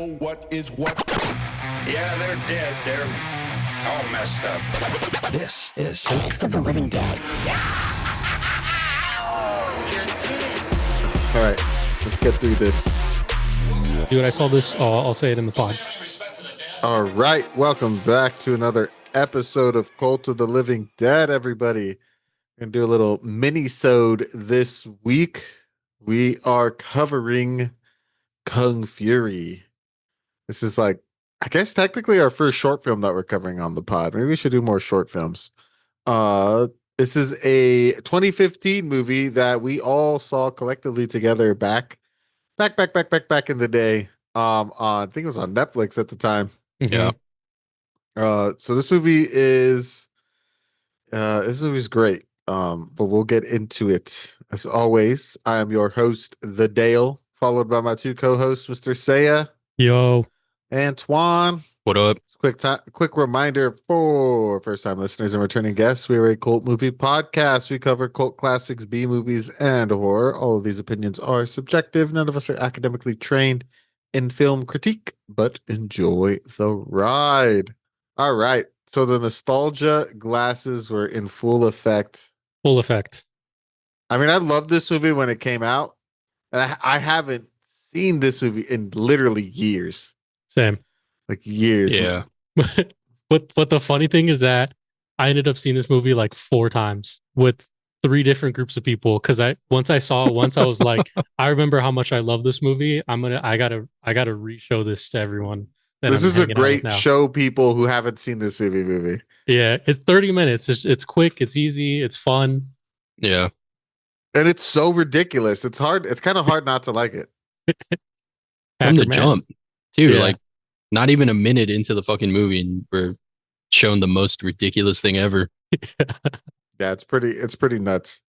know what is what. Yeah, they're dead. They're all messed up. This is Cult of the Living Dead. All right, let's get through this. Dude, I saw this. I'll say it in the pod. All right, welcome back to another episode of Cult of the Living Dead, everybody. We're going to do a little mini-sode this week. We are covering Kung Fury. This is like, I guess technically our first short film that we're covering on the pod. Maybe we should do more short films. This is a 2015 movie that we all saw collectively together back in the day. On I think it was on Netflix at the time. Yeah. So this movie is great. But we'll get into it. As always, I am your host, The Dale, followed by my two co-hosts, Mr. Saya Yo. and Twan. What up? Quick reminder for first-time listeners and returning guests: we are a cult movie podcast. We cover cult classics, B movies, and horror. All of these opinions are subjective. None of us are academically trained in film critique, but enjoy the ride. All right. So the nostalgia glasses were in full effect. Full effect. I mean, I loved this movie when it came out, and I haven't seen this movie in literally years. Same. Like years. Yeah. But the funny thing is that I ended up seeing this movie like 4 times with 3 different groups of people. Cause once I saw it once, I was like, I remember how much I love this movie. I gotta re-show this to everyone. This is a great show people who haven't seen this movie. Yeah, it's 30 minutes. It's quick, it's easy, it's fun. Yeah. And it's so ridiculous. It's hard. It's kind of hard not to like it. From the jump, too. Yeah. Like, not even a minute into the fucking movie, and we're shown the most ridiculous thing ever. Yeah, it's pretty nuts.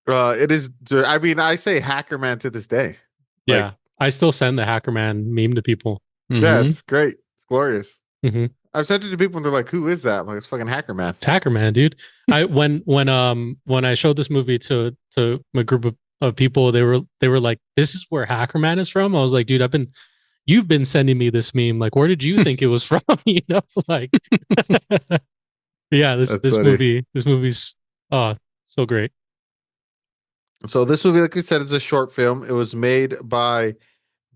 It is. I mean, I say Hacker Man to this day. Yeah, Like, I still send the Hacker Man meme to people. yeah, it's great. It's glorious. Mm-hmm. I've sent it to people and they're like, "Who is that?" I'm like, "It's fucking Hacker Man." It's Hacker Man, dude. When I showed this movie to a group of people, they were like, "This is where Hacker Man is from." I was like, "Dude, you've been sending me this meme. Like, where did you think it was from?" You know, like, yeah, this movie's so great. So this movie, like we said, is a short film. It was made by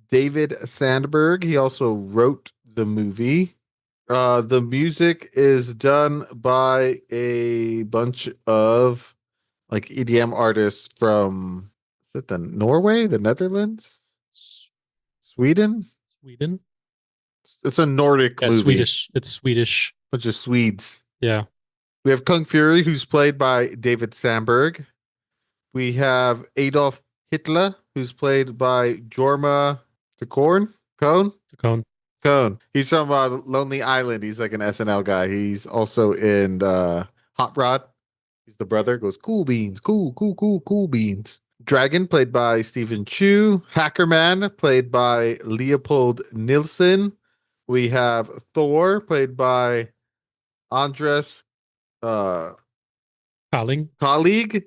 David Sandberg. He also wrote the movie. The music is done by a bunch of like EDM artists from, is it Norway, the Netherlands, Sweden? It's a Nordic movie. Swedish. It's Swedish. Bunch of Swedes. Yeah. We have Kung Fury, who's played by David Sandberg. We have Adolf Hitler, who's played by Jorma Cone. He's from Lonely Island. He's like an SNL guy. He's also in Hot Rod. He's the brother. Goes, cool beans, cool beans. Dragon, played by Stephen Chu. Hackerman, played by Leopold Nilsson. We have Thor, played by Andres Colleague.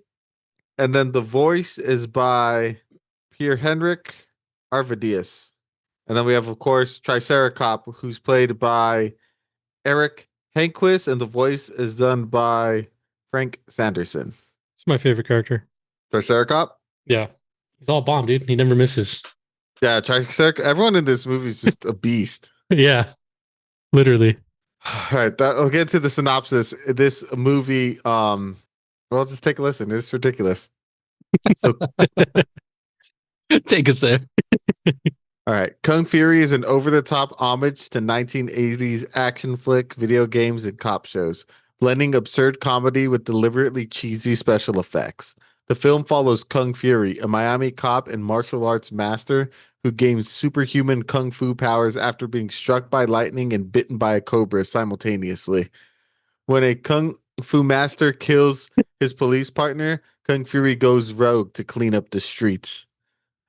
And then the voice is by Pierre Henrik Arvidius. And then we have, of course, Triceracop, who's played by Eric Hanquist, and the voice is done by Frank Sanderson. It's my favorite character. Triceracop? Yeah. He's all bomb, dude. He never misses. Yeah, Triceracop. Everyone in this movie is just a beast. Yeah. Literally. All right, I'll get to the synopsis. This movie, well, just take a listen. It's ridiculous. So, Take a sip. all right. Kung Fury is an over-the-top homage to 1980s action flick, video games, and cop shows, blending absurd comedy with deliberately cheesy special effects. The film follows Kung Fury, a Miami cop and martial arts master who gains superhuman kung fu powers after being struck by lightning and bitten by a cobra simultaneously. When a kung fu master kills his police partner, Kung Fury goes rogue to clean up the streets.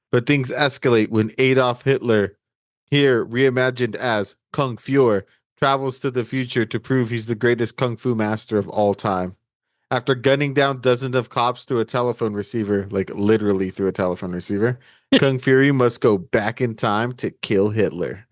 But things escalate when Adolf Hitler, here reimagined as Kung Fuhrer, travels to the future to prove he's the greatest kung fu master of all time. After gunning down dozens of cops through a telephone receiver, like literally through a telephone receiver, Kung Fury must go back in time to kill Hitler.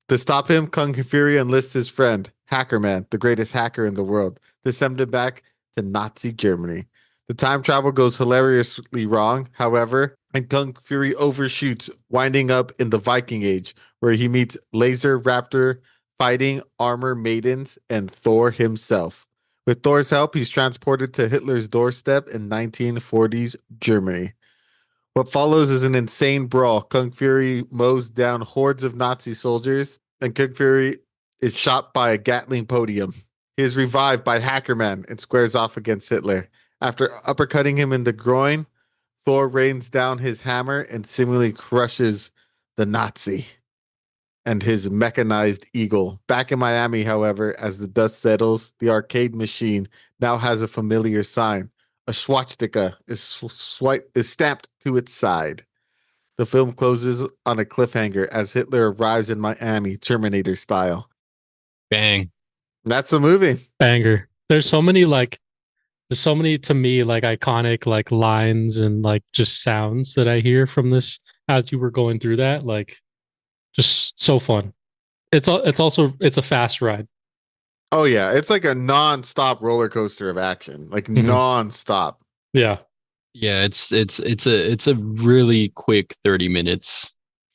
To stop him, Kung Fury enlists his friend, Hacker Man, the greatest hacker in the world, to send him back to Nazi Germany. The time travel goes hilariously wrong, however, and Kung Fury overshoots, winding up in the Viking Age, where he meets laser raptor fighting armor maidens and Thor himself. With Thor's help, he's transported to Hitler's doorstep in 1940s Germany. What follows is an insane brawl. Kung Fury mows down hordes of Nazi soldiers, and Kung Fury is shot by a Gatling podium. He is revived by Hackerman and squares off against Hitler. After uppercutting him in the groin, Thor rains down his hammer and seemingly crushes the Nazi and his mechanized eagle. Back in Miami, however, as the dust settles, the arcade machine now has a familiar sign. A swastika is stamped to its side. The film closes on a cliffhanger as Hitler arrives in Miami, Terminator style. Bang. That's the movie. Banger. There's so many to me like iconic like lines and like just sounds that I hear from this as you were going through that. Like just so fun. It's a fast ride. Oh yeah, it's like a non-stop roller coaster of action, like non-stop. Yeah. Yeah, it's a really quick 30 minutes.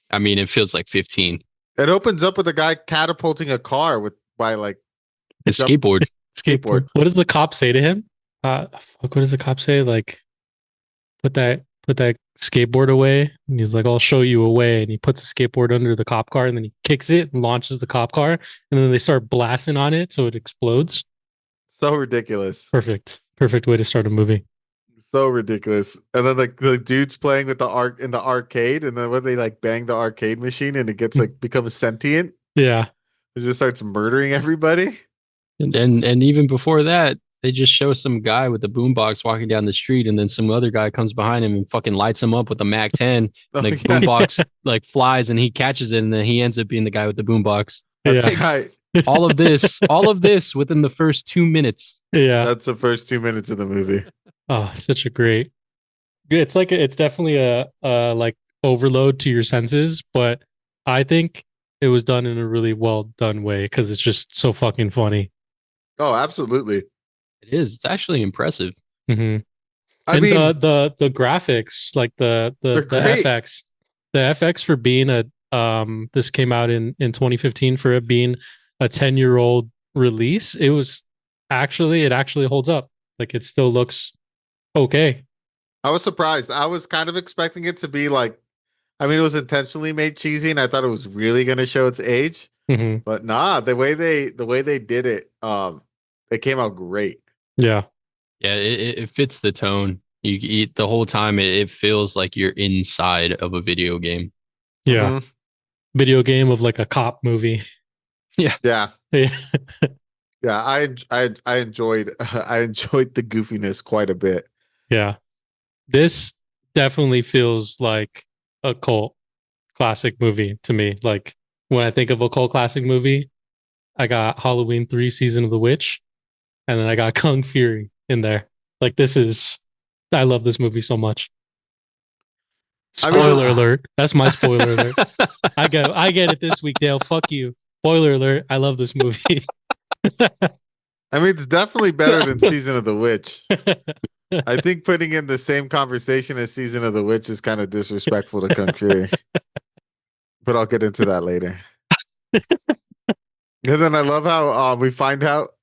I mean, it feels like 15. It opens up with a guy catapulting a car by like His skateboard. skateboard. What does the cop say to him? What does the cop say? Like, put that skateboard away. And he's like, I'll show you a way. And he puts the skateboard under the cop car and then he kicks it and launches the cop car. And then they start blasting on it so it explodes. So ridiculous. Perfect way to start a movie. So ridiculous. And then like the dude's playing with in the arcade, and then when they like bang the arcade machine and it gets like becomes sentient, Yeah. it just starts murdering everybody. And even before that, they just show some guy with a boombox walking down the street, and then some other guy comes behind him and fucking lights him up with a Mac 10. Oh, The yeah. boombox like flies and he catches it, and then he ends up being the guy with the boombox. That's Yeah. right. All of this within the first 2 minutes. Yeah. That's the first 2 minutes of the movie. Oh, such a great. It's like it's definitely a like overload to your senses, but I think it was done in a really well done way because it's just so fucking funny. Oh, absolutely. It is. It's actually impressive. Mm-hmm. I And mean, the graphics, like the great. FX for being this came out in 2015 for it being a 10-year-old release. It actually holds up. Like it still looks okay. I was surprised. I was kind of expecting it to be like, I mean, it was intentionally made cheesy, and I thought it was really going to show its age. Mm-hmm. But nah, the way they did it, it came out great. Yeah. Yeah, it fits the tone. You eat the whole time. It feels like you're inside of a video game. Yeah. Mhm. Video game of like a cop movie. Yeah. Yeah. Yeah, I enjoyed the goofiness quite a bit. Yeah. This definitely feels like a cult classic movie to me. Like when I think of a cult classic movie, I got Halloween 3 Season of the Witch, and then I got Kung Fury in there. Like I love this movie so much. I mean, Spoiler alert. That's my spoiler alert. I get it this week, Dale. Fuck you. Spoiler alert. I love this movie. I mean, it's definitely better than Season of the Witch. I think putting in the same conversation as Season of the Witch is kind of disrespectful to Kung Fury. But I'll get into that later. And then I love how we find out,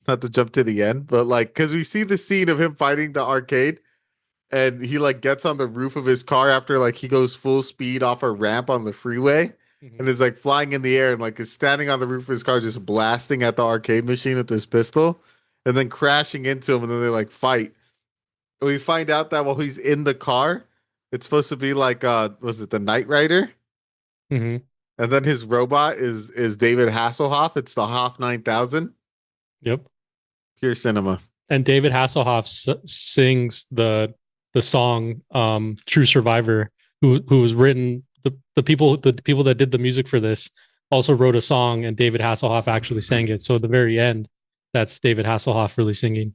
not to jump to the end, but like, because we see the scene of him fighting the arcade, and he like gets on the roof of his car after like he goes full speed off a ramp on the freeway. And is like flying in the air and like is standing on the roof of his car just blasting at the arcade machine with his pistol and then crashing into him, and then they like fight. And we find out that while he's in the car, it's supposed to be like was it the Knight Rider? Mm-hmm. And then his robot is David Hasselhoff. It's the Hoff 9000. Yep. Pure cinema. And David Hasselhoff sings the song True Survivor, who was written. The people that did the music for this also wrote a song, and David Hasselhoff actually sang it. So at the very end, that's David Hasselhoff really singing.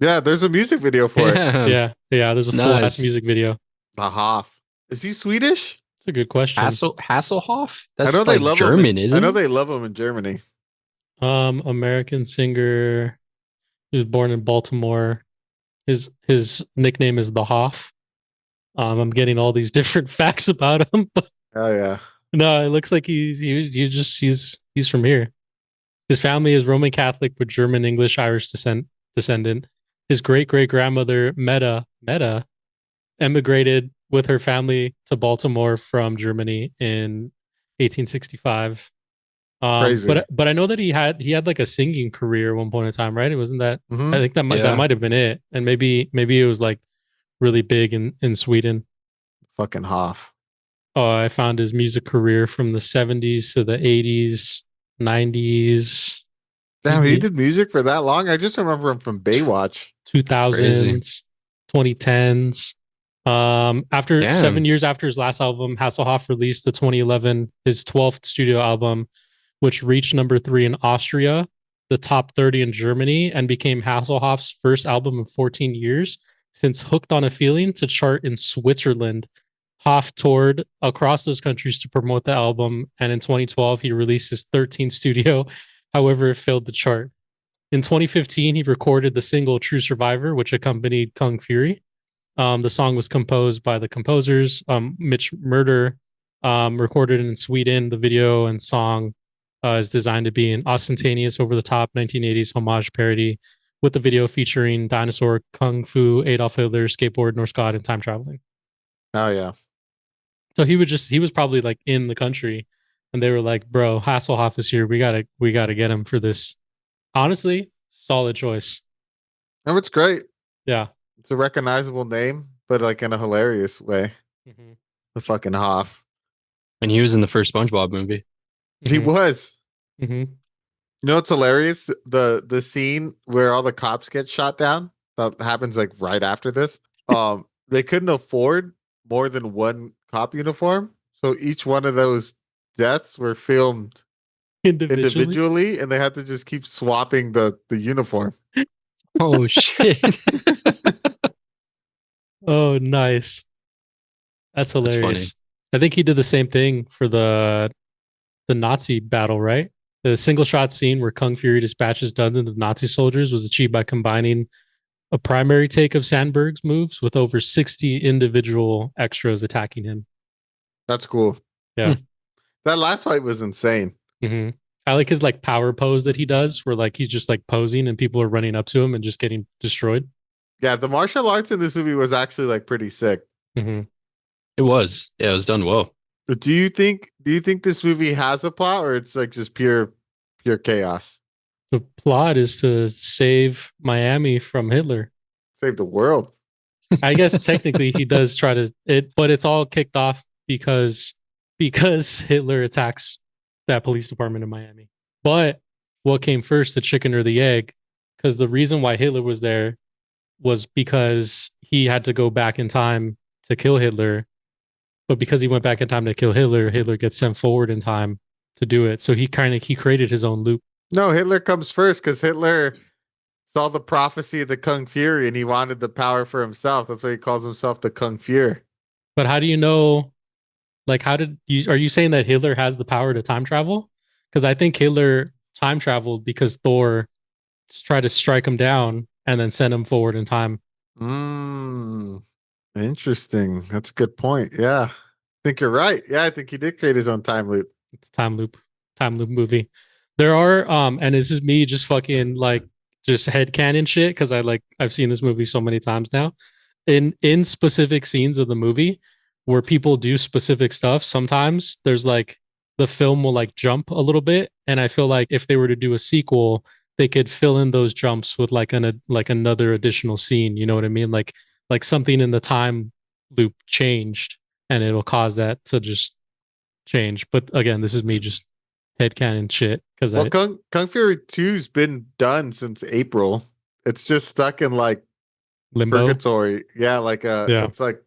Yeah, there's a music video for it. Yeah. There's a full ass music video. The Hoff. Is he Swedish? a good question. Hasselhoff? I That's know they like love German, him. isn't I know it? they love him in Germany. American singer. He was born in Baltimore. His nickname is the Hoff. I'm getting all these different facts about him, but Oh yeah. no, it looks like he's from here. His family is Roman Catholic with German, English, Irish descendant. His great great grandmother Meta emigrated with her family to Baltimore from Germany in 1865. Crazy. But I know that he had like a singing career at one point in time, right? It wasn't that. I Hmm. think that Yeah. might have been it, and maybe it was like really big in Sweden. Fucking Hoff. Oh, I found his music career from the 70s to the 80s, 90s, Damn, he did music for that long. I just remember him from Baywatch. 2000s, 2010s. After Damn. 7 years after his last album, Hasselhoff released the 2011 his 12th studio album, which reached number 3 in Austria, the top 30 in Germany, and became Hasselhoff's first album in 14 years since "Hooked on a Feeling" to chart in Switzerland. Hoff toured across those countries to promote the album, and in 2012 he released his 13th studio. However, it failed the chart. In 2015, he recorded the single "True Survivor," which accompanied Kung Fury. The song was composed by the composers, Mitch Murder, recorded in Sweden. The video and song is designed to be an ostentatious, over the top 1980s homage parody, with the video featuring dinosaur, kung fu, Adolf Hitler, skateboard, Norse god, and time traveling. Oh yeah. So he was probably like in the country, and they were like, "Bro, Hasselhoff is here. We gotta get him for this." Honestly, solid choice. No, it's great. Yeah. It's a recognizable name, but like in a hilarious way. Mm-hmm. The fucking Hoff. And he was in the first SpongeBob movie. He was. Mm-hmm. You know what's hilarious? The scene where all the cops get shot down, that happens like right after this. They couldn't afford more than one cop uniform. So each one of those deaths were filmed individually, and they had to just keep swapping the uniform. Oh shit. Oh, nice. That's That's hilarious. I think he did the same thing for the Nazi battle, right? The single shot scene where Kung Fury dispatches dozens of Nazi soldiers was achieved by combining a primary take of Sandberg's moves with over 60 individual extras attacking him. That's cool. Yeah. That last fight was insane. Mm-hmm. I like his like power pose that he does, where like he's just like posing and people are running up to him and just getting destroyed. Yeah, the martial arts in this movie was actually like pretty sick. Mm-hmm. It was. Yeah, it was done well. But do you think this movie has a plot, or it's like just pure chaos? The plot is to save Miami from Hitler. Save the world. I guess technically he does try to it, but it's all kicked off because Hitler attacks that police department in Miami. But what came first, the chicken or the egg? Because the reason why Hitler was there was because he had to go back in time to kill Hitler. But because he went back in time to kill Hitler, Hitler gets sent forward in time to do it. So he created his own loop. No, Hitler comes first because Hitler saw the prophecy of the Kung Fury and he wanted the power for himself. That's why he calls himself the Kung Fury. But how do you know? Like, are you saying that Hitler has the power to time travel? Because I think Hitler time traveled because Thor tried to strike him down and then send him forward in time. Interesting. That's a good point. Yeah. I think you're right. Yeah, I think he did create his own time loop. It's time loop movie. There are and this is me just fucking like just headcanon shit because I've seen this movie so many times now. In specific scenes of the movie where people do specific stuff, sometimes there's like the film will like jump a little bit, and I feel like if they were to do a sequel, they could fill in those jumps with like another additional scene. You know what I mean? Like something in the time loop changed, and it'll cause that to just change. But again, this is me just headcanon shit because Well, Kung Fury 2's been done since April. It's just stuck in like limbo. purgatory. Yeah, Yeah. it's like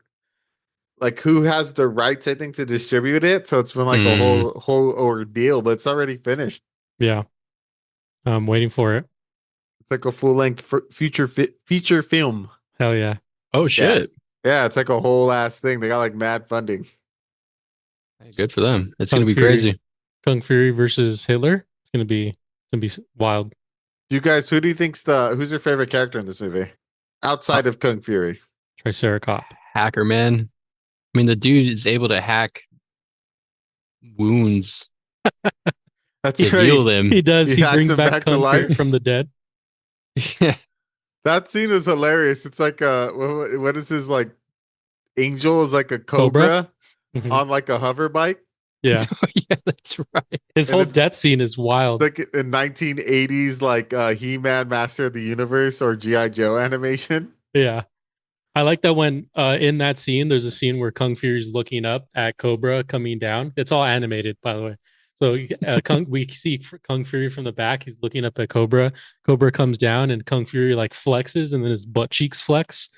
who has the rights, I think, to distribute it. So it's been like a whole ordeal, but it's already finished. Yeah. I'm waiting for it. It's like a full length feature film. Hell yeah. Oh shit. Yeah, it's like a whole ass thing. They got like mad funding. Hey, good for them. It's Kung gonna be Fury. crazy. Kung Fury versus Hitler. It's gonna be wild. You guys, who do you think's who's your favorite character in this movie? Outside of Kung Fury. Triceracop. Hacker man. I mean, the dude is able to hack wounds That's to right. heal them. He does. He He hacks brings him back back to Kung Fury life? from the dead. Yeah. That scene was hilarious. It's like what is his like angel is like a Cobra? cobra Mhm. on like a hover bike. Yeah. Oh, yeah, that's right. His And whole it's- death scene is wild. It's like in 1980s like He-Man Master of the Universe or G.I. Joe animation. Yeah. I like that when in that scene, there's a scene where Kung Fury's looking up at Cobra coming down. It's all animated, by the way. So we see Kung Fury from the back. He's looking up at Cobra. Cobra comes down and Kung Fury like flexes and then his butt cheeks flex.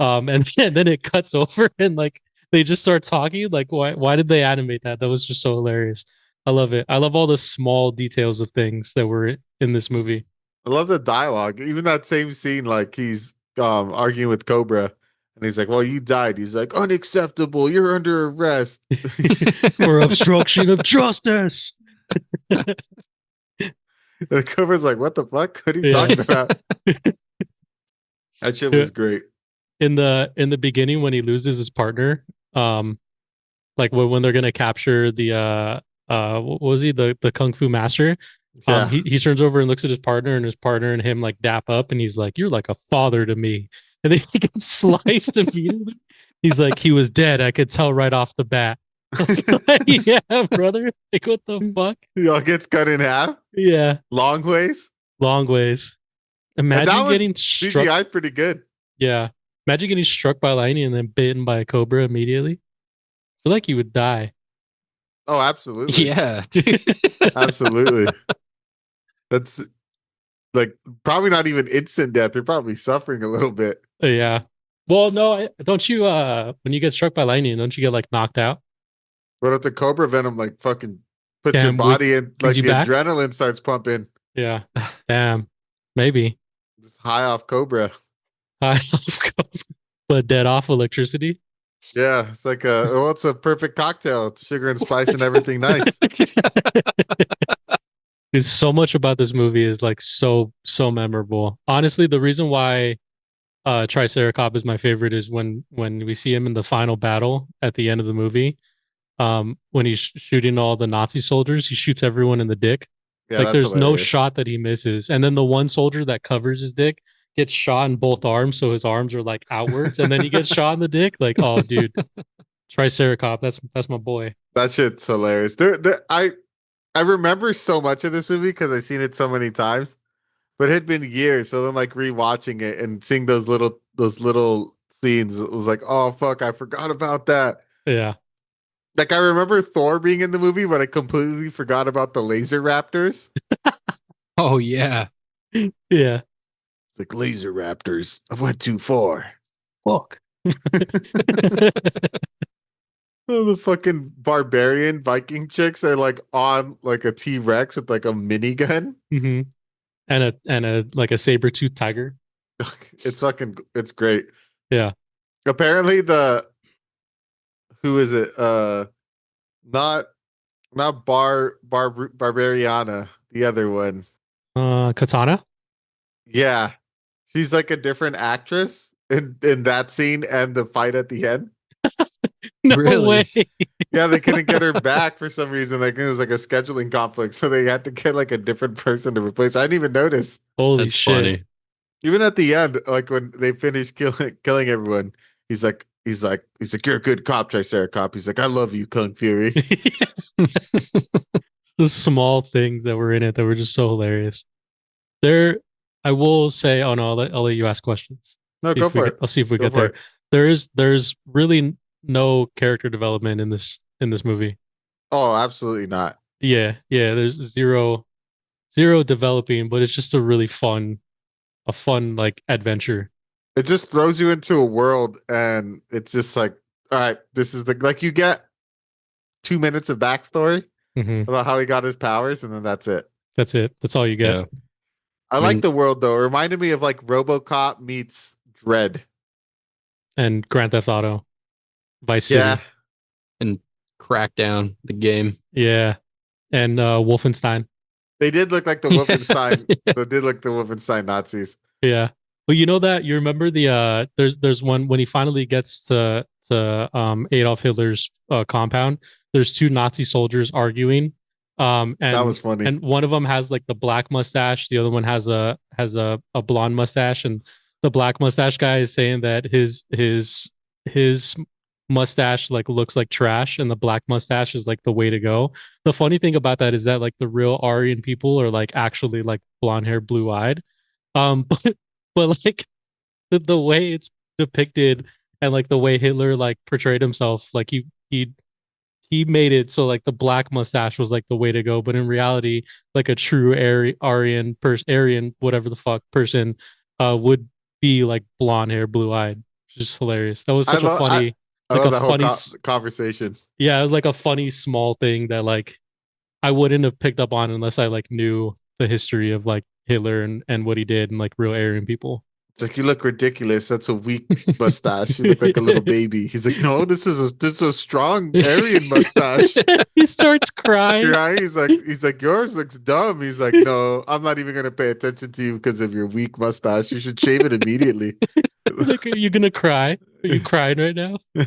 And then it cuts over and like they just start talking. Like, why did they animate that? That was just so hilarious. I love it. I love all the small details of things that were in this movie. I love the dialogue. Even that same scene, like he's arguing with Cobra, and he's like, "Well, you died." He's like, "Unacceptable. You're under arrest." For obstruction of justice. And Cobra's like, "What the fuck? What are you Yeah. talking about?" That shit was great. In the beginning when he loses his partner, like when they're gonna capture the what was he, the kung fu master? Yeah. He turns over and looks at his partner, and his partner and him like dap up, and he's like, "You're like a father to me," and then he gets sliced immediately. He's like, "He was dead. I could tell right off the bat." Yeah, brother. Like, what the fuck? He all gets cut in half, Yeah, long ways. long ways. that Imagine was getting struck. CGI pretty good. Yeah, imagine getting struck by lightning and then bitten by a cobra immediately. I feel like you would die. Oh, absolutely. Yeah, dude. Absolutely. That's like probably not even instant death. They're probably suffering a little bit. Yeah. Well, no, don't you? When you get struck by lightning, don't you get like knocked out? But if the Cobra Venom like fucking puts your Damn, body in, brings like you the back? adrenaline starts pumping, Yeah. Damn. Maybe. just high off Cobra. But dead off electricity. Yeah, it's like it's a perfect cocktail. It's sugar and spice and everything nice. There's so much about this movie is like so memorable. Honestly, the reason why Triceracop is my favorite is when we see him in the final battle at the end of the movie. When he's shooting all the Nazi soldiers, he shoots everyone in the dick. Yeah, Like that's there's no hilarious. shot that he misses. And then the one soldier that covers his dick gets shot in both arms, so his arms are like outwards, and then he gets shot in the dick. Like, oh dude, Triceracop, that's my boy. That shit's hilarious. I remember so much of this movie because I've seen it so many times, but it had been years. So then, like rewatching it and seeing those little scenes, it was like, oh fuck, I forgot about that. Yeah. Like I remember Thor being in the movie, but I completely forgot about the laser raptors. Oh yeah. Yeah. Like laser raptors, I went too far. Fuck. Oh, the fucking barbarian Viking chicks are like on like a T-Rex with like a minigun. hmm And a like a saber-toothed tiger. It's great. Yeah. Apparently who is it? Not Barbariana, the other one. Katana. Yeah. She's like a different actress in that scene and the fight at the end. No Really? way. Yeah, they couldn't get her back for some reason. Like it was like a scheduling conflict, so they had to get like a different person to replace her. I didn't even notice. Holy That's shit. funny. Even at the end, like when they finished killing everyone, he's like, you're a good cop, Triceracop. He's like, I love you, Kung Fury. The small things that were in it that were just so hilarious. There, I will say, oh no, I'll let you ask questions. No, go for it. I'll see if we Go get for there. it. There's really no character development in this movie. Oh, absolutely not. Yeah, there's zero developing, but it's just a fun like adventure. It just throws you into a world, and it's just like, all right, this is like you get 2 minutes of backstory about how he got his powers, and then that's it. That's it. That's all you get. Yeah. I like the world though. It reminded me of like RoboCop meets Dread. And Grand Theft Auto, Vice City. Yeah, Crackdown, the game. Yeah. And Wolfenstein. They did look like the Yeah. Wolfenstein. Yeah. They did look the Wolfenstein Nazis. Yeah. Well, you know that you remember the there's one when he finally gets to Adolf Hitler's compound. There's two Nazi soldiers arguing. That was funny. And one of them has like the black mustache, the other one has a blonde mustache, and the black mustache guy is saying that his mustache like looks like trash and the black mustache is like the way to go. The funny thing about that is that like the real Aryan people are like actually like blonde hair, blue eyed. But like the way it's depicted and like the way Hitler like portrayed himself, like he made it so like the black mustache was like the way to go, but in reality, like a true Aryan whatever the fuck person would be like blonde hair, blue eyed. Just hilarious. That was such a funny I like love a that whole funny conversation. yeah, it was like a funny small thing that like I wouldn't have picked up on unless I like knew the history of like Hitler and what he did and like real Aryan people. It's like, you look ridiculous. That's a weak mustache. You look like a little baby. He's like, no, this is a strong Aryan mustache. He starts crying. Right? He's like, yours looks dumb. He's like, no, I'm not even gonna pay attention to you because of your weak mustache. You should shave it immediately. Like, are you gonna cry? Are you crying right now? And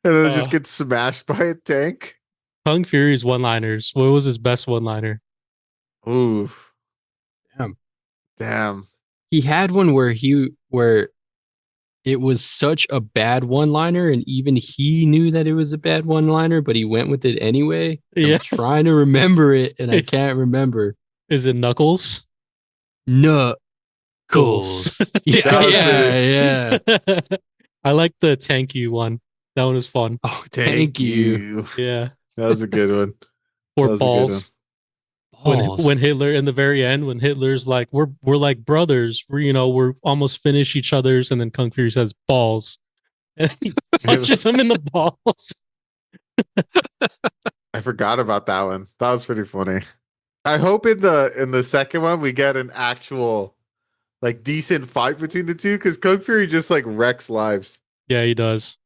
then it just gets smashed by a tank. Kung Fury's one-liners. What was his best one-liner? Ooh. Damn. Damn. He had one where it was such a bad one-liner, and even he knew that it was a bad one-liner, but he went with it anyway. Yeah. I'm trying to remember it, and I can't remember. Is it Knuckles? Knuckles. Yeah, yeah. I like the tanky one. That one was fun. Oh, Thank you. Yeah. That was a good one. Or That was a good one. balls. When Hitler in the very end, when Hitler's like, we're like brothers, we're almost finish each other's, and then Kung Fury says balls, and he punches him in the balls. I forgot about that one. That was pretty funny. I hope in the second one we get an actual like decent fight between the two, because Kung Fury just like wrecks lives. Yeah, he does.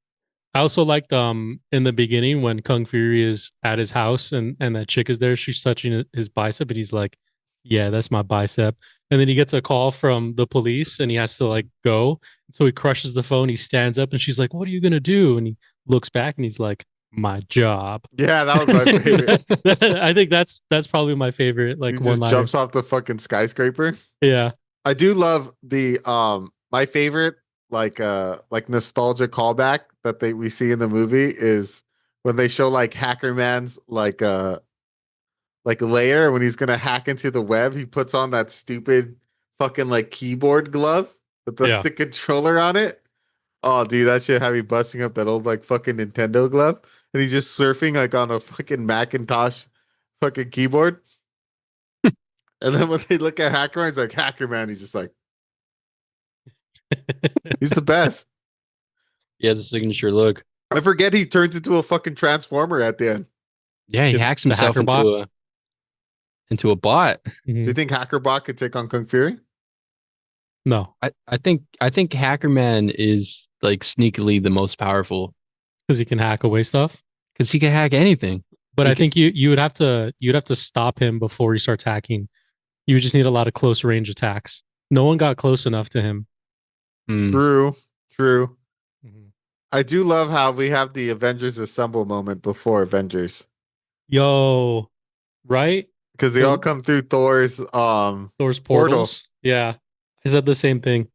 I also liked in the beginning when Kung Fury is at his house and that chick is there, she's touching his bicep and he's like, yeah, that's my bicep. And then he gets a call from the police and he has to like go. So he crushes the phone, he stands up and she's like, what are you gonna do? And he looks back and he's like, my job. Yeah, that was my favorite. I think that's probably my favorite like He one just line. jumps off the fucking skyscraper. Yeah. I do love the my favorite like nostalgia callback that we see in the movie is when they show like Hacker Man's like layer when he's gonna hack into the web, he puts on that stupid fucking like keyboard glove with the controller on it. Oh dude, that shit had me busting up that old like fucking Nintendo glove. And he's just surfing like on a fucking Macintosh fucking keyboard. And then when they look at Hacker Man, he's like, Hacker Man, he's just like, he's the best. He has a signature look. I forget he turns into a fucking transformer at the end. Yeah, he hacks himself hacker bot? into a bot. Do you think HackerBot could take on Kung Fury? No, I think Hacker Man is like sneakily the most powerful because he can hack away stuff. because he can hack anything. But I think you'd have to stop him before he starts hacking. You would just need a lot of close range attacks. No one got close enough to him. Mm. True. Mm-hmm. I do love how we have the Avengers Assemble moment before Avengers. Yo, right? Because they all come through Thor's Portals. Yeah. I said the same thing.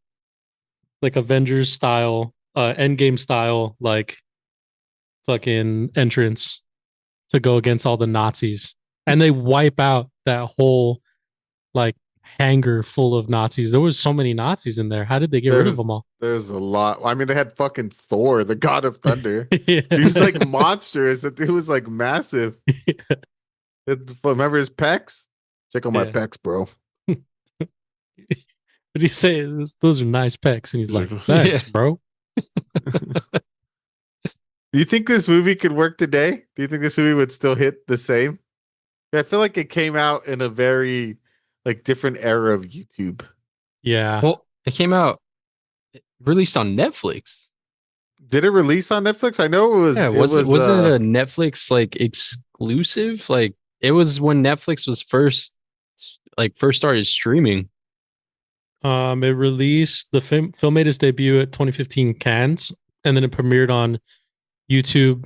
Like Avengers style, Endgame style, like fucking entrance to go against all the Nazis. And they wipe out that whole like hangar full of Nazis. There was so many Nazis in there. How did they get rid of them all? There's a lot. I mean, they had fucking Thor, the god of thunder. Yeah. He's like monstrous. That dude was like massive. Remember his pecs? Check out my pecs, bro. What do you say? Those are nice pecs. And he's like, thanks, bro. Do you think this movie could work today? Do you think this movie would still hit the same? I feel like it came out in a very like different era of YouTube. Yeah. Well, it came out released on Netflix. Did it release on Netflix? I know it was. Yeah, wasn't it a Netflix like exclusive? Like it was when Netflix was first started streaming. It released the film made its debut at 2015 Cannes, and then it premiered on YouTube,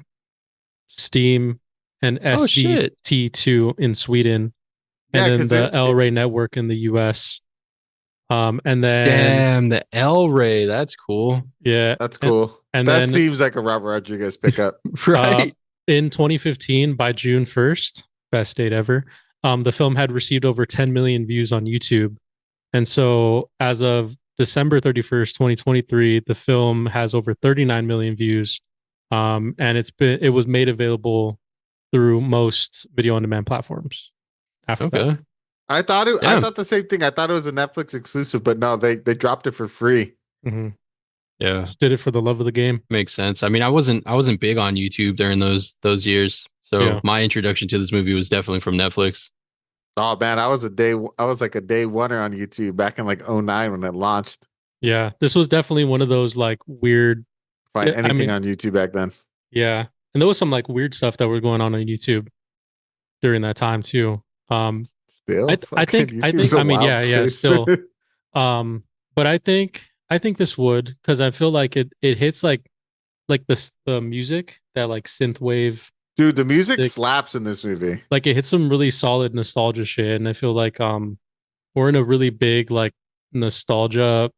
Steam, and Oh shit! SVT2 in Sweden, and Yeah, then 'cause the El Rey Network in the US. And then Damn, the El Rey, that's cool. yeah, that's cool. and that then seems like a Robert Rodriguez pickup. Right? in 2015, by June 1st, best date ever, the film had received over 10 million views on YouTube. And so as of December 31st, 2023, the film has over 39 million views. And it was made available through most video on demand platforms after that. Okay. I thought Damn. the same thing. I thought it was a Netflix exclusive, but no, they dropped it for free. Mm-hmm. Yeah, Just did it for the love of the game. makes sense. I mean, I wasn't big on YouTube during those years, so Yeah. my introduction to this movie was definitely from Netflix. Oh man, I was like a day oneer on YouTube back in like 2009 when it launched. Yeah, this was definitely one of those like weird. Find Yeah, I anything mean- on YouTube back then. Yeah, and there was some like weird stuff that were going on YouTube during that time too. Still, I fucking think YouTube's a I mean wild yeah place. still. But I think this would, because I feel like it hits like the music, that like synth wave, Dude, the music Sick. slaps in this movie. like it hits some really solid nostalgia shit, and I feel like we're in a really big like nostalgia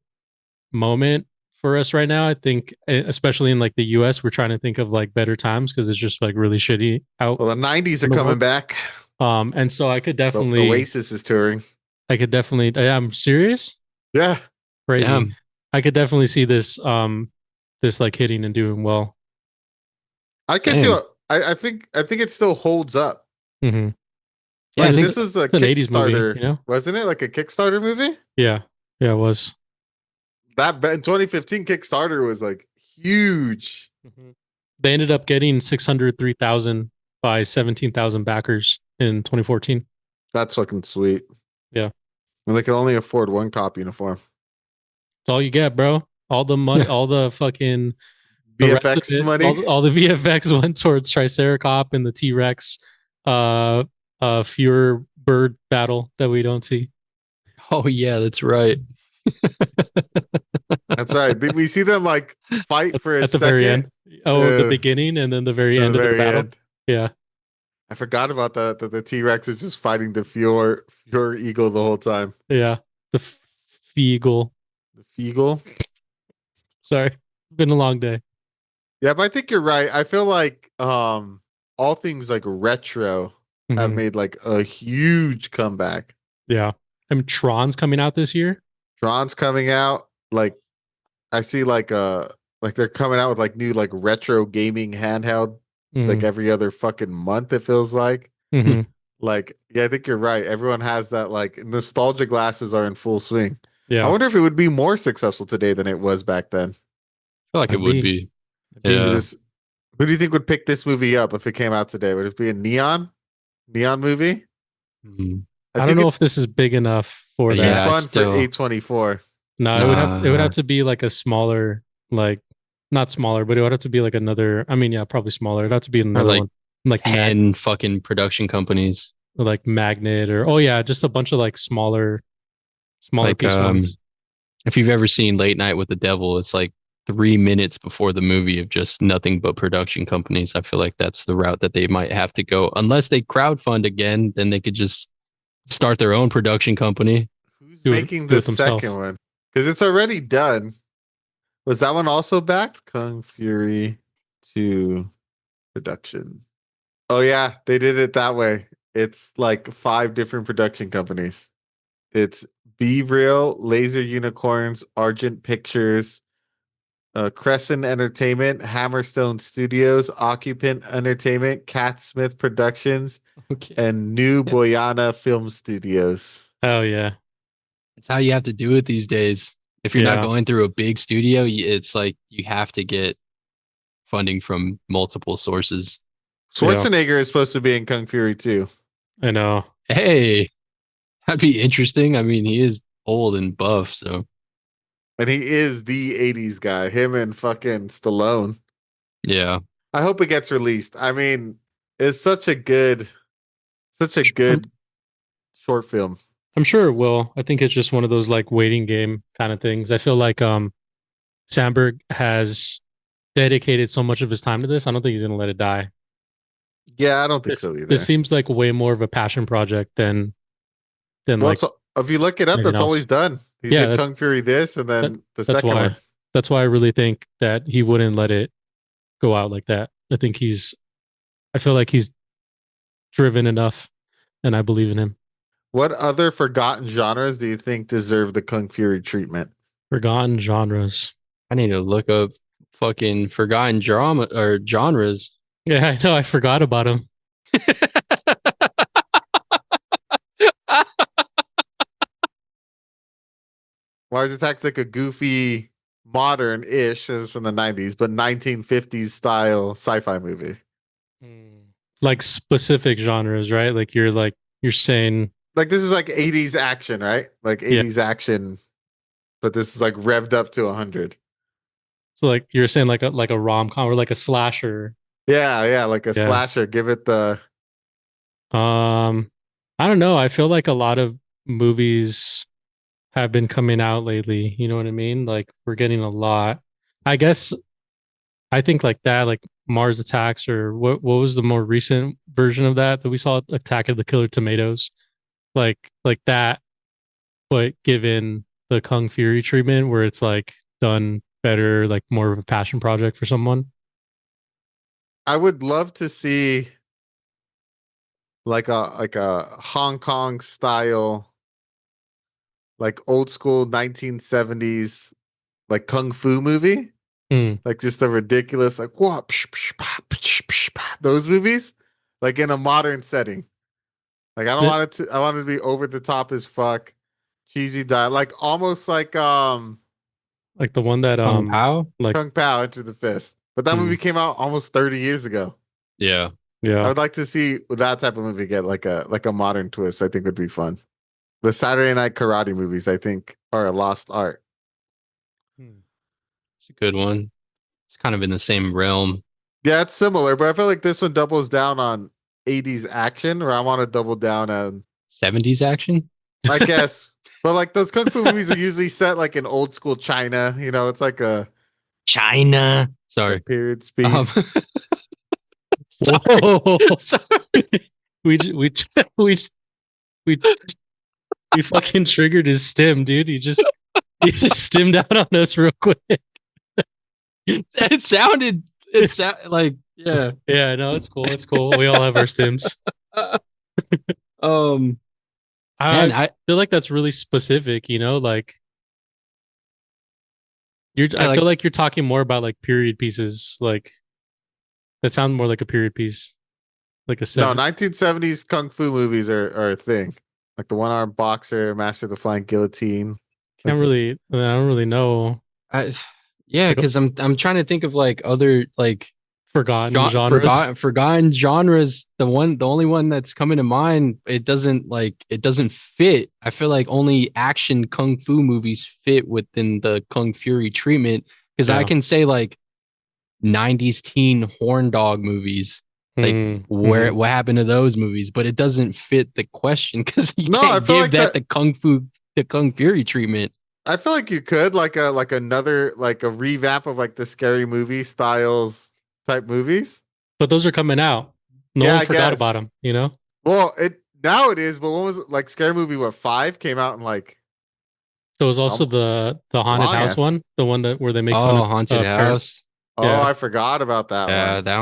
moment for us right now. I think especially in like the US, we're trying to think of like better times because it's just like really shitty out. Well, the 90s are In the coming world. back. And so I could definitely Oasis is touring. I'm serious. Yeah. Crazy. Damn. I could definitely see this this like hitting and doing well. I can Same. do it. I think it still holds up. Mm-hmm. Yeah, I Like think this is a it's an 80s movie, Kickstarter, you know? wasn't it? Like a Kickstarter movie? Yeah, it was. That in 2015 Kickstarter was like huge. They ended up getting 603,000 by 17,000 backers in 2014. That's fucking sweet. Yeah. And they can only afford one cop uniform. It's all you get, bro. All the money, all the fucking the rest of VFX it, money. all the VFX went towards Triceracop and the T-Rex fewer bird battle that we don't see. Oh yeah, that's right. That's right. We see them like fight for a At the second. very end. Oh, the Yeah. beginning and then the very at end the of the very battle. end. Yeah. I forgot about that the T-Rex is just fighting the Fjord Eagle the whole time. Yeah. The Feagle. The Feagle. Sorry. Been a long day. Yeah, but I think you're right. I feel like all things like retro have Mhm. made like a huge comeback. Yeah. I mean, Tron's coming out this year. Tron's coming out. Like I see like they're coming out with like new like retro gaming handheld like every other fucking month, it feels like. Mhm. Like, yeah, I think you're right. Everyone has that like nostalgia glasses are in full swing. Yeah. I wonder if it would be more successful today than it was back then. I feel like it Might would be. be. Maybe Yeah. Who do you think would pick this movie up if it came out today? Would it be a neon movie? Mhm. I don't know if this is big enough for Yeah, that. fun still. for A24. No, it would have Nah. to be like a smaller, like not smaller, but it would have to be like another. I mean, yeah, probably smaller. It'd have to be another like one, like 10 fucking production companies. like Magnet or just a bunch of like smaller Like, piece ones. If you've ever seen Late Night with the Devil, it's like 3 minutes before the movie of just nothing but production companies. I feel like that's the route that they might have to go. Unless they crowdfund again, then they could just start their own production company. Who's Do it- making do the it themselves. second one? Because it's already done. Was that one also backed? Kung Fury 2 production. Oh yeah, they did it that way. It's like 5 different production companies. It's Be Real, Laser Unicorns, Argent Pictures, Crescent Entertainment, Hammerstone Studios, Occupant Entertainment, Cat Smith Productions, Okay. and New Boyana Film Studios. Oh yeah, It's how you have to do it these days. If you're Yeah. not going through a big studio, it's like you have to get funding from multiple sources. Schwarzenegger is supposed to be in Kung Fury 2. I know. Hey, that'd be interesting. I mean, he is old and buff, so And he is the 80s guy. Him and fucking Stallone. Yeah. I hope it gets released. I mean, it's such a good short film. I'm sure it will. I think it's just one of those like waiting game kind of things. I feel like Sandberg has dedicated so much of his time to this. I don't think he's gonna let it die. Yeah, I don't think This so either. this seems like way more of a passion project than Well, like if you look it up, anything that's all else. he's done. He Yeah, did Kung Fury this, and then the that's second why. one. That's why I really think that he wouldn't let it go out like that. I feel like he's driven enough, and I believe in him. What other forgotten genres do you think deserve the Kung Fury treatment? Forgotten genres. I need to look up fucking forgotten drama or genres. Yeah, I know. I forgot about him. Mars Attack's like a goofy, modern-ish, it's from the 90s, but 1950s style sci-fi movie. Like specific genres, right? Like you're saying Like this is like 80s action, right? Like 80s action, but this is like revved up to 100. so like you're saying like a rom-com or like a slasher. Yeah, like a Yeah. slasher. Give it the I don't know. I feel like a lot of movies have been coming out lately. You know what I mean? Like we're getting a lot. I guess I think like that, like Mars Attacks, or what was the more recent version of that we saw, Attack of the Killer Tomatoes, like that, but given the Kung Fury treatment where it's like done better, like more of a passion project for someone. I would love to see like a Hong Kong style, like old school 1970s like kung fu movie. Like just a ridiculous like what those movies, like in a modern setting. Like I don't want it to. I want it to be over the top as fuck, cheesy like almost like Like the one that Kung Pao? like Kung Pao Enter the Fist. But that movie came out almost 30 years ago. Yeah. I would like to see that type of movie get like a modern twist. I think would be fun. The Saturday Night Karate movies, I think, are a lost art. It's a good one. It's kind of in the same realm. Yeah, it's similar, but I feel like this one doubles down on 80s action, or I want to double down on 70s action? I guess. But like those kung fu movies are usually set like in old school China. You know, it's like a China. Sorry. period piece. Sorry. Whoa. Sorry. we fucking triggered his stim, dude. He just stimmed out on us real quick. It sounded like yeah. Yeah, no, it's cool. It's cool. We all have our stims. I feel like that's really specific, you know, like I feel like you're talking more about like period pieces, like that sounds more like a period piece. Like a No, 1970s kung fu movies are a thing. Like the one-armed boxer, Master of the Flying Guillotine. I don't really know. Yeah, because I'm trying to think of like other like forgotten genres. Forgotten genres. The only one that's coming to mind, it doesn't fit. I feel like only action kung fu movies fit within the Kung Fury treatment. Because I can say like 90s teen horn dog movies. Like what happened to those movies? But it doesn't fit the question because you can't give that the Kung Fury treatment. I feel like you could like another like a revamp of like the scary movie styles type movies. But those are coming out. No one forgot about them, you know? Well, now it is, but when was it, like Scary Movie 5 came out in like there was also the haunted house one, the one where they make fun of haunted house. I forgot about that one. Yeah, that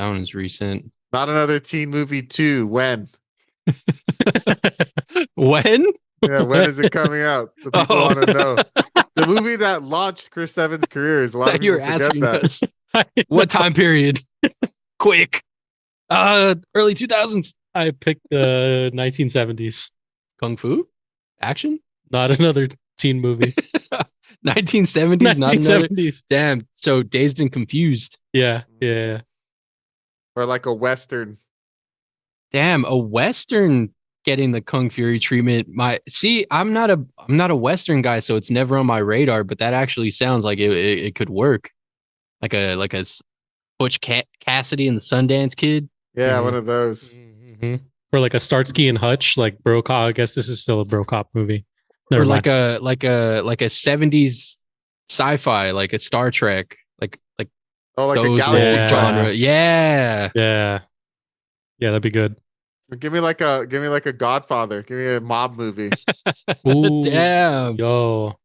one is recent. Not another teen movie 2. When? When? Yeah, when is it coming out? The people want to know. The movie that launched Chris Evans' career is a lot of people forget that. Us. What time period? Quick. Early 2000s. I picked the 1970s. Kung Fu? Action? Not another teen movie. 1970s? 1970s. Damn. So Dazed and Confused. Yeah. Or like a Western. Damn, a Western. getting the Kung Fury treatment. I'm not a Western guy, so it's never on my radar. But that actually sounds like it could work, like a Butch Cassidy and the Sundance Kid. Yeah, Mhm. one of those. Or like a Starsky and Hutch, like Bro Cop. I guess this is still a Bro Cop movie. Or Never like mind. a 70s sci-fi, like a Star Trek, like Oh, like a those Galaxy Yeah. Quest. genre. Yeah. Yeah, that'd be good. Give me like a Godfather. Give me a mob movie. Ooh, Damn. yo,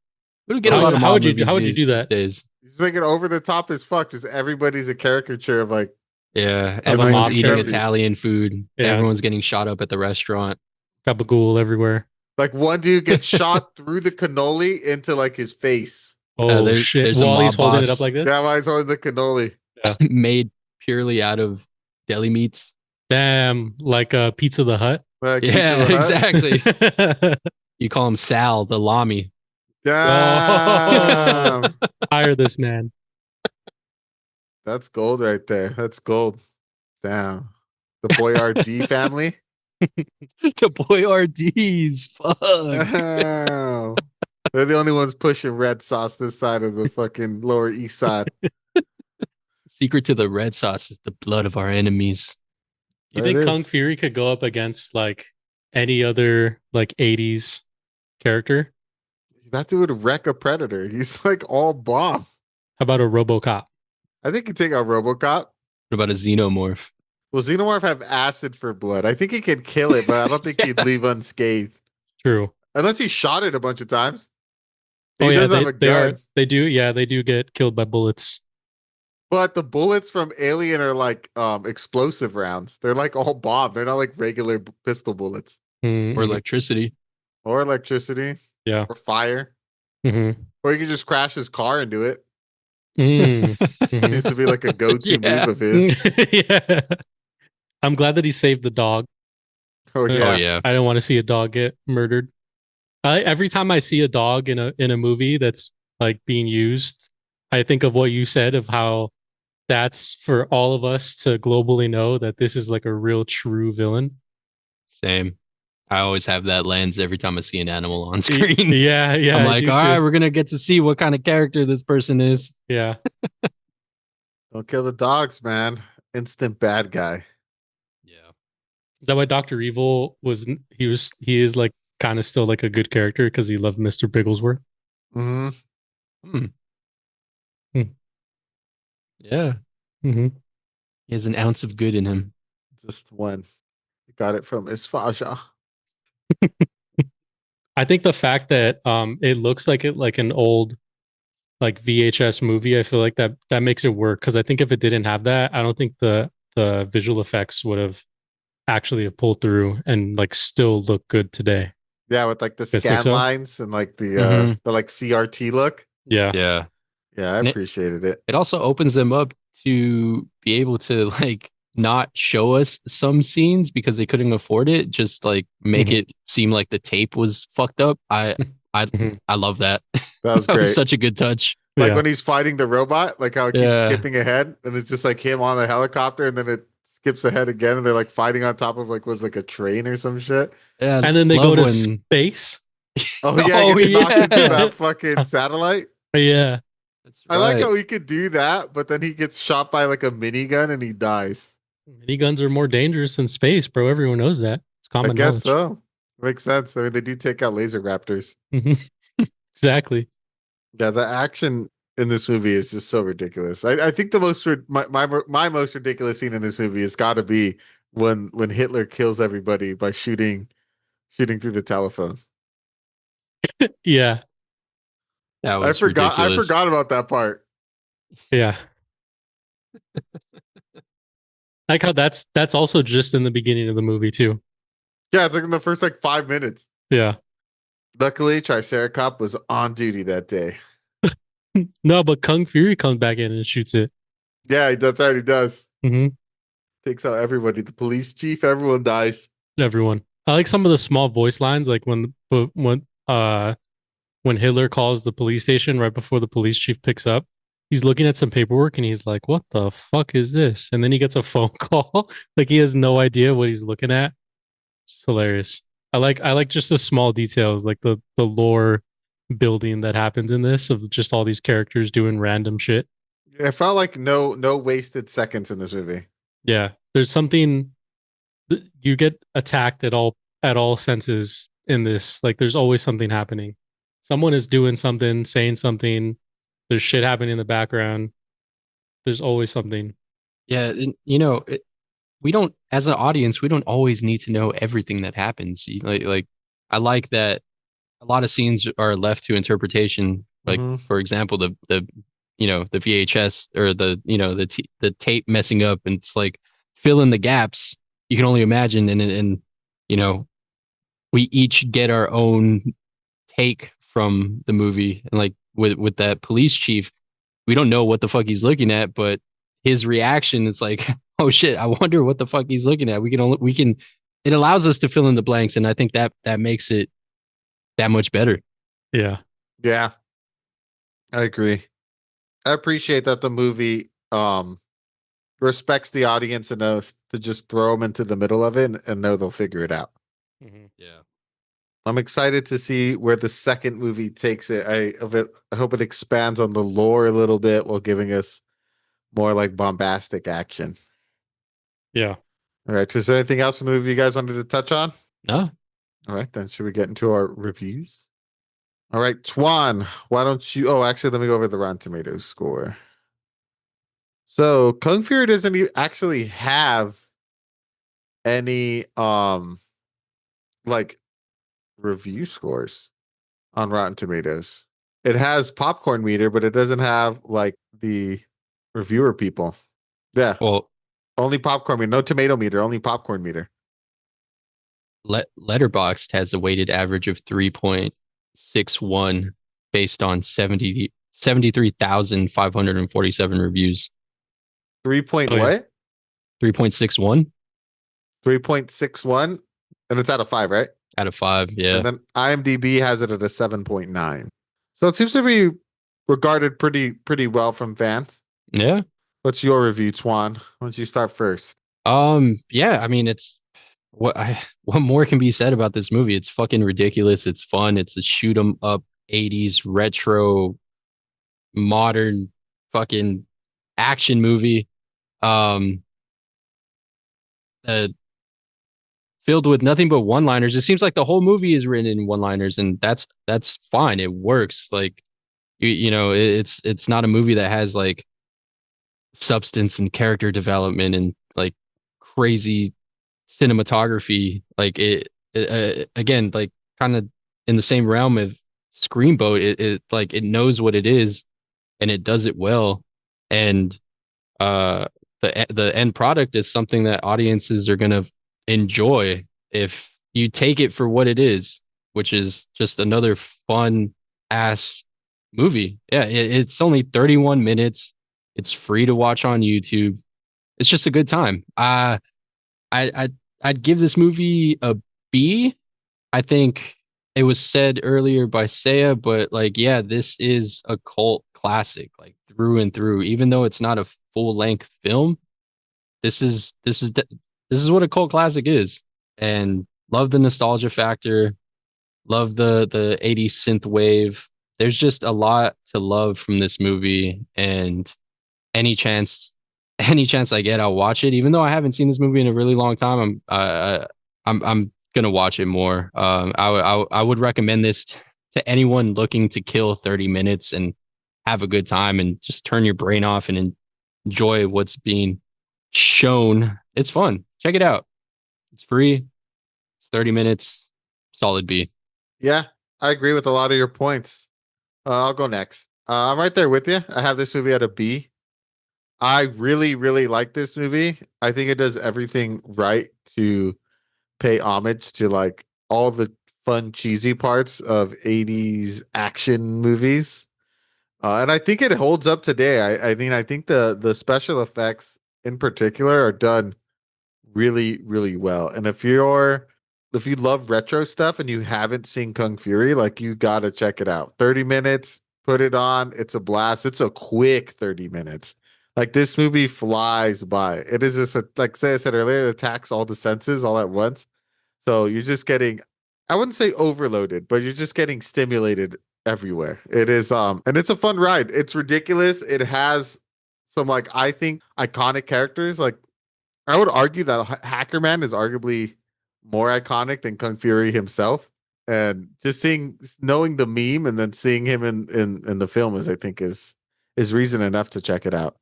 We don't get a lot of how mob would you movies how would you do these that? days. Just make it over the top as fuck. Just everybody's a caricature of like Yeah, Of a everyone's mob eating character. Italian food. Yeah. Everyone's getting shot up at the restaurant. Gabagool everywhere. like one dude gets shot through the cannoli into like his face. Oh shit! there's a While he's mob holding it boss. up like this. Yeah, why he's holding the cannoli. Made purely out of deli meats. Damn, like Pizza the Hut. Like Yeah, Pizza Hut. exactly. You call him Sal, the Lamy. Damn. Hire this man. That's gold right there. That's gold. Damn. The Boyardee family. The Boyardees. Fuck. Damn. They're the only ones pushing red sauce this side of the fucking Lower East Side. Secret to the red sauce is the blood of our enemies. You There think it Kung is. Fury could go up against like any other like 80s character? That dude would wreck a predator. He's like all bomb. How about a RoboCop? I think he'd take out Robocop. What about a xenomorph? Will Xenomorph have acid for blood? I think he could kill it, but I don't think he'd leave unscathed. True. Unless he shot it a bunch of times. He Oh yeah, does have a gun. they do. Yeah, they do get killed by bullets. But the bullets from Alien are like explosive rounds. They're like all bomb. They're not like regular pistol bullets. Mhm. Or electricity? Or electricity. Yeah. Or fire. Mhm. Or he could just crash his car and do it. Mm. It Mhm. used to be like a go-to Yeah. move of his. Yeah. I'm glad that he saved the dog. Oh Yeah. yeah. Oh, yeah. I don't want to see a dog get murdered. Every time I see a dog in a movie that's like being used, I think of what you said of how that's for all of us to globally know that this is like a real true villain. Same. I always have that lens every time I see an animal on screen. Yeah, yeah. I'm I like, do all too. right, we're going to get to see what kind of character this person is. Yeah. Don't kill the dogs, man. Instant bad guy. Yeah. Is that why Dr. Evil he is like kind of still like a good character because he loved Mr. Bigglesworth? hmm Yeah. Mm-hmm. He has an ounce of good in him. Just one. Got it from Isfaja. I think the fact that it looks like an old like VHS movie, I feel like that makes it work because I think if it didn't have that, I don't think the visual effects would have actually have pulled through and like still look good today. Yeah, with like the think scan so? lines and like the Mhm. the like CRT look. Yeah. Yeah. Yeah, I And appreciated it. It also opens them up to be able to like not show us some scenes because they couldn't afford it. Just like make Mhm. it seem like the tape was fucked up. I Mhm. love that. That was That great. was such a good touch. Like Yeah. when he's fighting the robot, like how it keeps Yeah. skipping ahead, and it's just like him on a helicopter, and then it skips ahead again, and they're like fighting on top of like was like a train or some shit. Yeah, And then they go love to when- space. Oh yeah, Oh, he gets knocked into yeah. that fucking satellite. Yeah. That's I like right. how he could do that, but then he gets shot by like a minigun and he dies. Miniguns are more dangerous than space, bro. Everyone knows that. It's I common guess knowledge. so. Makes sense. I mean, they do take out laser raptors. Mhm. Exactly. Yeah, the action in this movie is just so ridiculous. I think the most my most ridiculous scene in this movie has got to be when Hitler kills everybody by shooting through the telephone. Yeah. That was I ridiculous. forgot about that part. Yeah. Like how that's also just in the beginning of the movie too. Yeah, it's like in the first like 5 minutes. Yeah. Luckily, Triceracop was on duty that day. No, but Kung Fury comes back in and shoots it. Yeah, that's right. He does. Mm-hmm. Takes out everybody. The police chief, everyone dies. Everyone. I like some of the small voice lines, like when Hitler calls the police station right before the police chief picks up. He's looking at some paperwork and he's like, "What the fuck is this?" And then he gets a phone call. Like he has no idea what he's looking at. It's hilarious. I like just the small details, like the lore building that happens in this of just all these characters doing random shit. It felt like no wasted seconds in this movie. Yeah, there's something you get attacked at all senses in this. Like there's always something happening. Someone is doing something, saying something. There's shit happening in the background. There's always something. Yeah, and, you know, we don't, as an audience, we don't always need to know everything that happens. Like I like that a lot of scenes are left to interpretation. Like Mhm. for example, the the VHS or the tape messing up, and it's like fill in the gaps. You can only imagine, and you know we each get our own take from the movie, and like with that police chief, we don't know what the fuck he's looking at, but his reaction is like, oh shit, I wonder what the fuck he's looking at. We can it allows us to fill in the blanks, and I think that makes it that much better. Yeah. Yeah, I agree. I appreciate that the movie respects the audience and knows to just throw them into the middle of it and know they'll figure it out. Yeah. I'm excited to see where the second movie takes it. I hope it expands on the lore a little bit while giving us more like bombastic action. Yeah. All right. Is there anything else in the movie you guys wanted to touch on? No. All right, then should we get into our reviews? All right, Twan, why don't you? Oh, actually, let me go over the Rotten Tomatoes score. So Kung Fury doesn't actually have any like review scores on Rotten Tomatoes. It has popcorn meter, but it doesn't have like the reviewer people. Yeah, Well, only popcorn meter, no tomato meter, only popcorn meter. Letterboxd has a weighted average of 3.61 based on 73,547 reviews. 3 point Oh, yeah. what? 3.61 3.61, and it's out of 5, right? out of 5. Yeah. And then IMDb has it at a 7.9. So it seems to be regarded pretty well from fans. Yeah. What's your review, Twan? Why don't you start first? Yeah, I mean it's what more can be said about this movie? It's fucking ridiculous. It's fun. It's a shoot 'em up 80s retro modern fucking action movie. Um uh, Filled with nothing but one-liners. It seems like the whole movie is written in one-liners, and that's fine. It works. Like it's not a movie that has like substance and character development and like crazy cinematography. Like again, like kind of in the same realm of Screamboat. It like it knows what it is and it does it well. And uh, the end product is something that audiences are gonna enjoy if you take it for what it is, which is just another fun ass movie. Yeah, it's only 31 minutes. It's free to watch on YouTube. It's just a good time. I I'd give this movie a B. I think it was said earlier by Saya, but like, yeah, this is a cult classic, like through and through. Even though it's not a full length film, this is what a cult classic is. And love the nostalgia factor. Love the 80s synth wave. There's just a lot to love from this movie, and any chance any chance I get, I'll watch it. Even though I haven't seen this movie in a really long time, I'm gonna watch it more. I would recommend this to anyone looking to kill 30 minutes and have a good time and just turn your brain off and enjoy what's being shown. It's fun. Check it out. It's free. It's 30 minutes. Solid B. Yeah, I agree with a lot of your points. I'll go next. I'm right there with you. I have this movie at a B. I really like this movie. I think it does everything right to pay homage to like all the fun, cheesy parts of 80s action movies. And I think it holds up today. I think the special effects in particular are done really well. And if you love retro stuff and you haven't seen Kung Fury, like you gotta check it out. 30 minutes, put it on. It's a blast. It's a quick 30 minutes. Like this movie flies by. It is just like I said earlier, it attacks all the senses all at once. So you're just getting I wouldn't say overloaded, but you're just getting stimulated everywhere. It is and it's a fun ride. It's ridiculous. It has some like I think iconic characters. Like I would argue that Hacker Man is arguably more iconic than Kung Fury himself. And just knowing the meme and then seeing him in the film is I think is reason enough to check it out.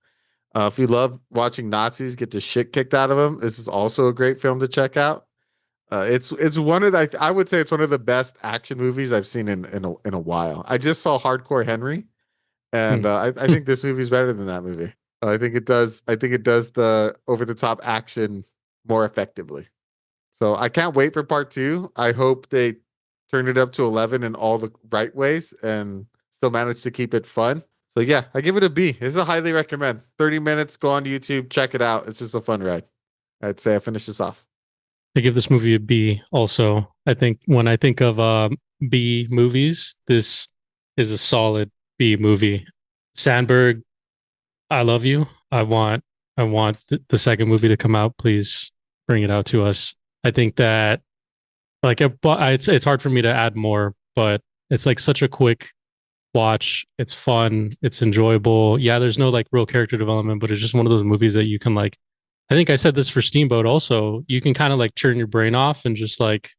If you love watching Nazis get the shit kicked out of them, this is also a great film to check out. It's one of the, I would say it's one of the best action movies I've seen in a while. I just saw Hardcore Henry, and I think this movie is better than that movie. I think it does the over the top action more effectively. So I can't wait for part 2. I hope they turn it up to 11 in all the right ways and still manage to keep it fun. So yeah, I give it a B. It's a highly recommend. 30 minutes, go on YouTube, check it out. It's just a fun ride. I'd say I finish this off. I give this movie a B also. I think when I think of B movies, this is a solid B movie. Sandberg, I love you. I want the second movie to come out. Please bring it out to us. I think that like it's hard for me to add more, but it's like such a quick watch. It's fun. It's enjoyable. Yeah, there's no like real character development, but it's just one of those movies that you can like. I think I said this for Steamboat also. You can kind of like turn your brain off and just like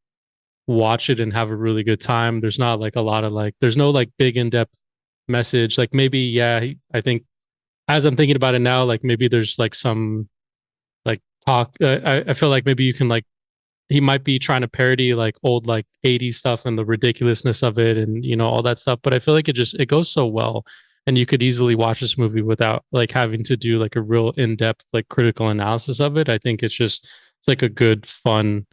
watch it and have a really good time. There's not like a lot of like, there's no like big in-depth message. Like maybe, yeah, I think as I'm thinking about it now, like maybe there's like some like talk. I feel like maybe you can like, he might be trying to parody like old like 80s stuff and the ridiculousness of it and you know all that stuff, but I feel like it goes so well and you could easily watch this movie without like having to do like a real in-depth like critical analysis of it. I think it's like a good fun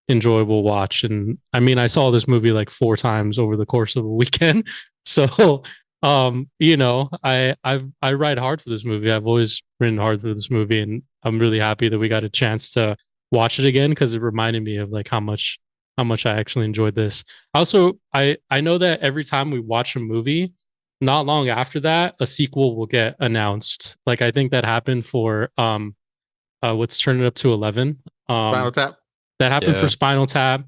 enjoyable watch. And I mean I saw this movie like 4 times over the course of a weekend. So you know, I ride hard for this movie. I've always ridden hard for this movie and I'm really happy that we got a chance to watch it again because it reminded me of like how much I actually enjoyed this. Also, I know that every time we watch a movie, not long after that, a sequel will get announced. Like I think that happened for what's turning up to 11. Spinal Tap. That happened for Spinal Tap.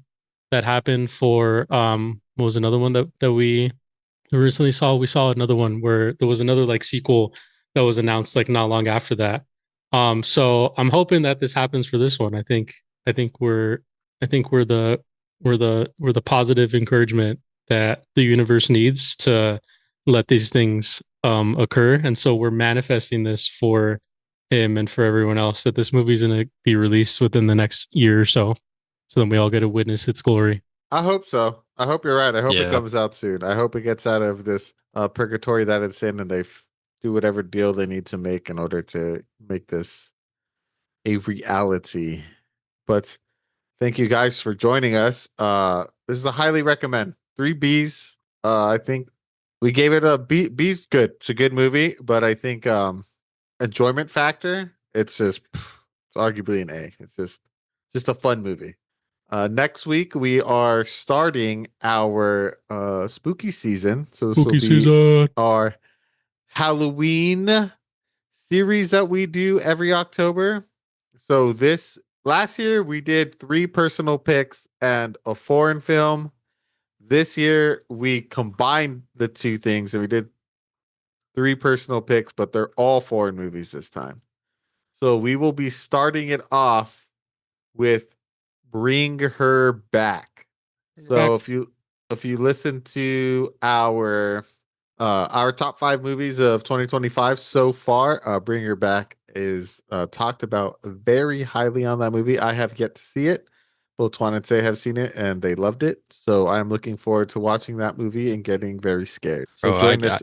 That happened for what was another one that we recently saw? We saw another one where there was another like sequel that was announced like not long after that. So I'm hoping that this happens for this one. I think we're the positive encouragement that the universe needs to let these things occur. And so we're manifesting this for him and for everyone else that this movie's going to be released within the next year or so. So then we all get to witness its glory. I hope so. I hope you're right. I hope it comes out soon. I hope it gets out of this purgatory that it's in and they do whatever deal they need to make in order to make this a reality. But thank you guys for joining us. This is a highly recommend. 3 Bs. I think we gave it a B. B's good. It's a good movie, but I think enjoyment factor, it's arguably an A. It's just a fun movie. Next week we are starting our spooky season. So this will be our Halloween series that we do every October. So last year we did 3 personal picks and a foreign film. This year we combined the 2 things and we did 3 personal picks, but they're all foreign movies this time. So we will be starting it off with Bring Her Back. So if you listen to our top 5 movies of 2025 so far, Bring Her Back is talked about very highly on that movie. I have yet to see it. Both Twan and Say have seen it and they loved it. So I'm looking forward to watching that movie and getting very scared. So join us.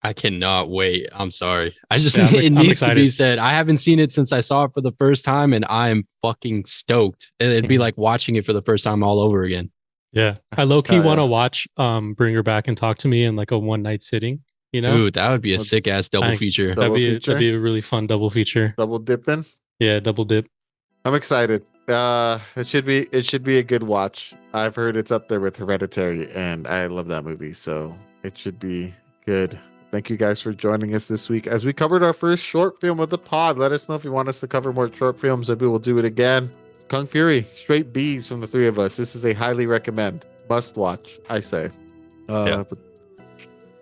I cannot wait. I'm sorry. It needs to be said. I haven't seen it since I saw it for the first time and I'm fucking stoked. It'd be like watching it for the first time all over again. Yeah. I low-key want to watch Bring Her Back and Talk to Me in like a one night sitting, you know? Ooh, that would be a sick ass double feature. That'd be a really fun double feature. Double dipping? Yeah, double dip. I'm excited. It should be a good watch. I've heard it's up there with Hereditary and I love that movie, so it should be good. Thank you guys for joining us this week as we covered our first short film of the pod. Let us know if you want us to cover more short films. Maybe we'll do it again. Kung Fury, straight B's from the 3 of us. This is a highly recommend. Must watch, I say. But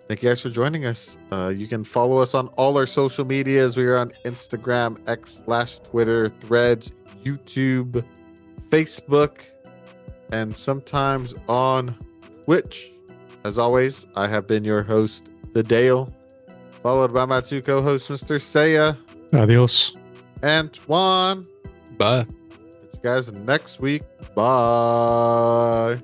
thank you guys for joining us. You can follow us on all our social medias. We are on Instagram, X/Twitter, Threads, YouTube, Facebook, and sometimes on Twitch. As always, I have been your host, The Dale, followed by my two co-hosts, Mr. Saya Adios. and Twan. Bye. Catch you guys next week. Bye.